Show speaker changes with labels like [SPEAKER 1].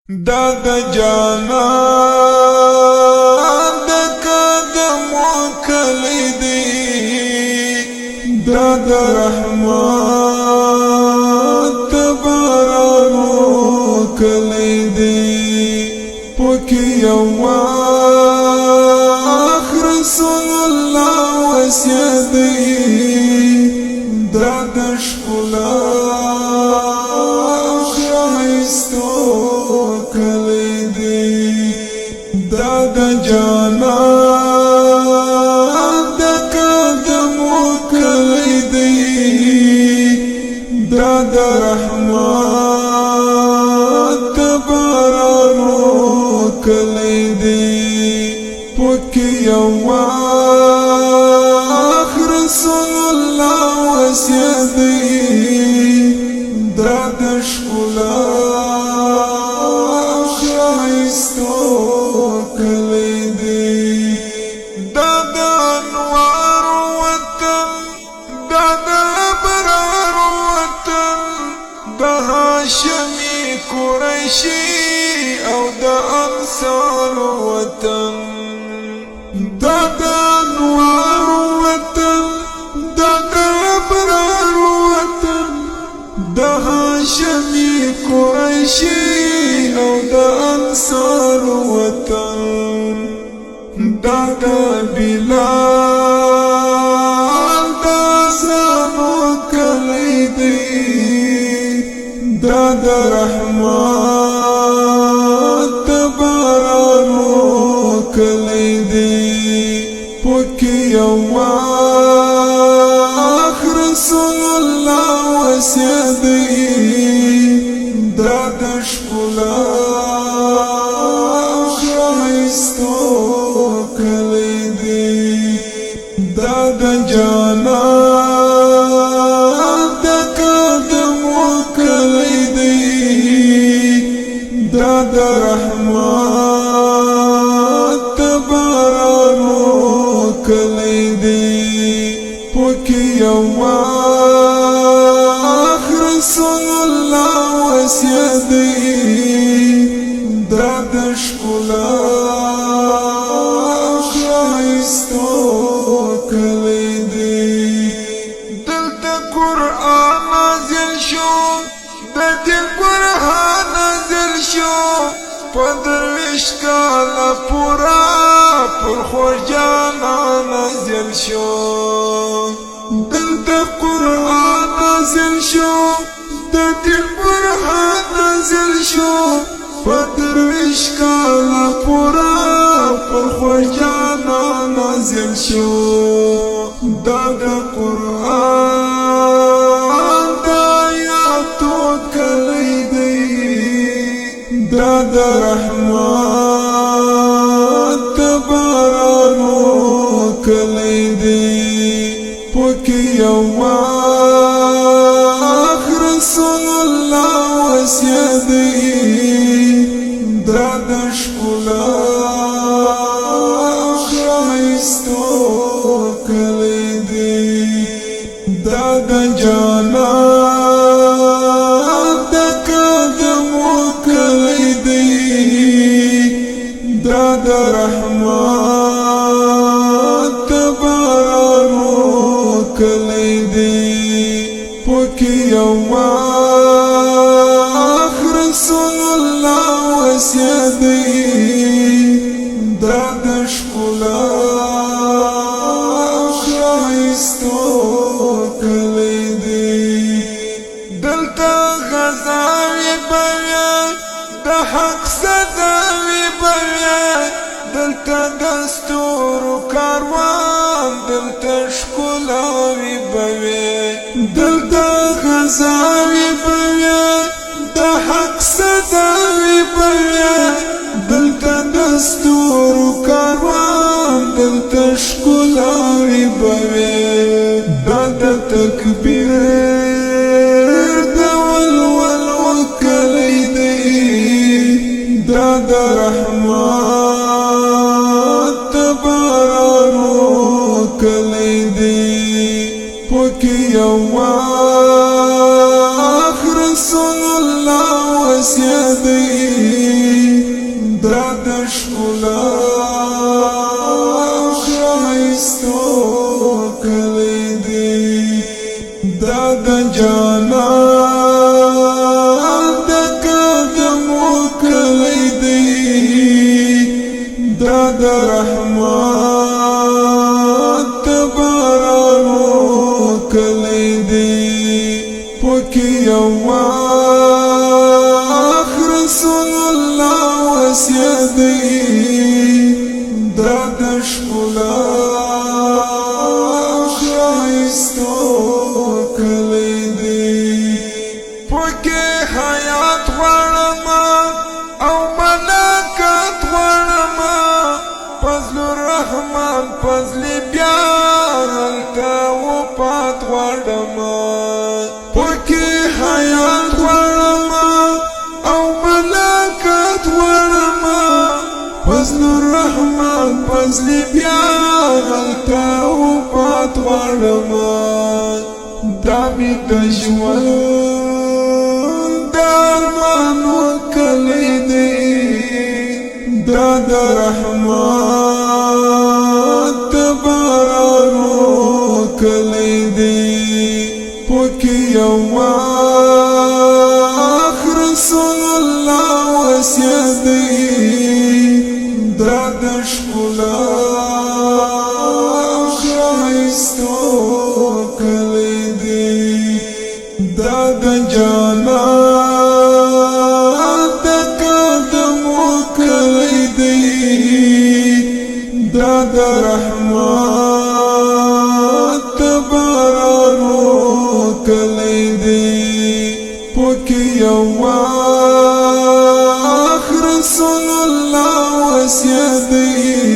[SPEAKER 1] دا د جانان د قدمو کلی دی، دا د رحمت بارانو کلی دی، پوکی یو رسول الله وسیع دی، دا د ښکلا جانان د قدمو کلی دی، دا د رحمت بارانو کلی دی، پوکی یو رسول الله وسیع دی، دا د ښکلا هاشمی قریشی او د انصار وطن، دا د انوار وطن، دا د ابرار وطن، د هاشمی قریشی او د انصار وطن، دا د بلال د زانو کلی دی، دا د رحمت بارانو کلی دی، پوکی یو رسول الله وسیع دی، دا د ښکلا ښایستو کلی دی، دا د جانان د قدمو کلی دی، دا د رحمت بارانو کلی دی، پوکی یو رسول الله وسیع دی، دا د ښکلا ښایستو کلی دی، دلته قرآن نازل شو، د دل برهان نازل شو، په درویش کاله پورا پر خوږجانا نازل شو، دلته قرآن نازل شو، د دل برهان نازل شو، په درویش کاله پورا پر خوږجانا نازل شو، دا د قرآن د آیاتو کلی دی، دا د رحمت بارانو کلی دی، پوکی یو رسول الله وسیع دی، دا د ښکلا ښایستو کلی دی، دا د جانان د قدمو کلی دی، دا د رحمت بارانو کلی دی، پوکی یو رسول الله وسیع دی، دا د ښکلا ښایستو کلی دی، دلته غزاوی بویا د حق صداوی بویا، دلته د ستورو کاروان، دلته ښکلاوی بویا، دلته غزاوی بویا د حق صداوی بویا، دلته د ستورو کاروان، دلته ښکلاوی بویا، دا د تکبیر د ولولو کلی دی، دا د رحمت بارانو کلی دی، پوکی یو رسول الله وسیع دی، د رحمت بارانو کلی دی پکی یو واخ رسول الله وسیع دی دا د ښکلا ښایستو کلی دی پکی حیات غواړم او ملکت غواړم فضل الرحمن فضل بیا هلته وفات غواړم پکی حیات غواړم او ملکت غواړم فضل الرحمن فضل بیا هلته وفات غواړم دا مې د ژوند د ارمانو کلی دی دا د رحمت بارانو کلی دی پکی یو واخ رسول الله وسیع دی دا د ښکلا ښایستو کلی دی دا د جنت د قدمو کلی دی دا د رحمت بارانو کلی دی پکی یو واخ رسول الله وسیع دی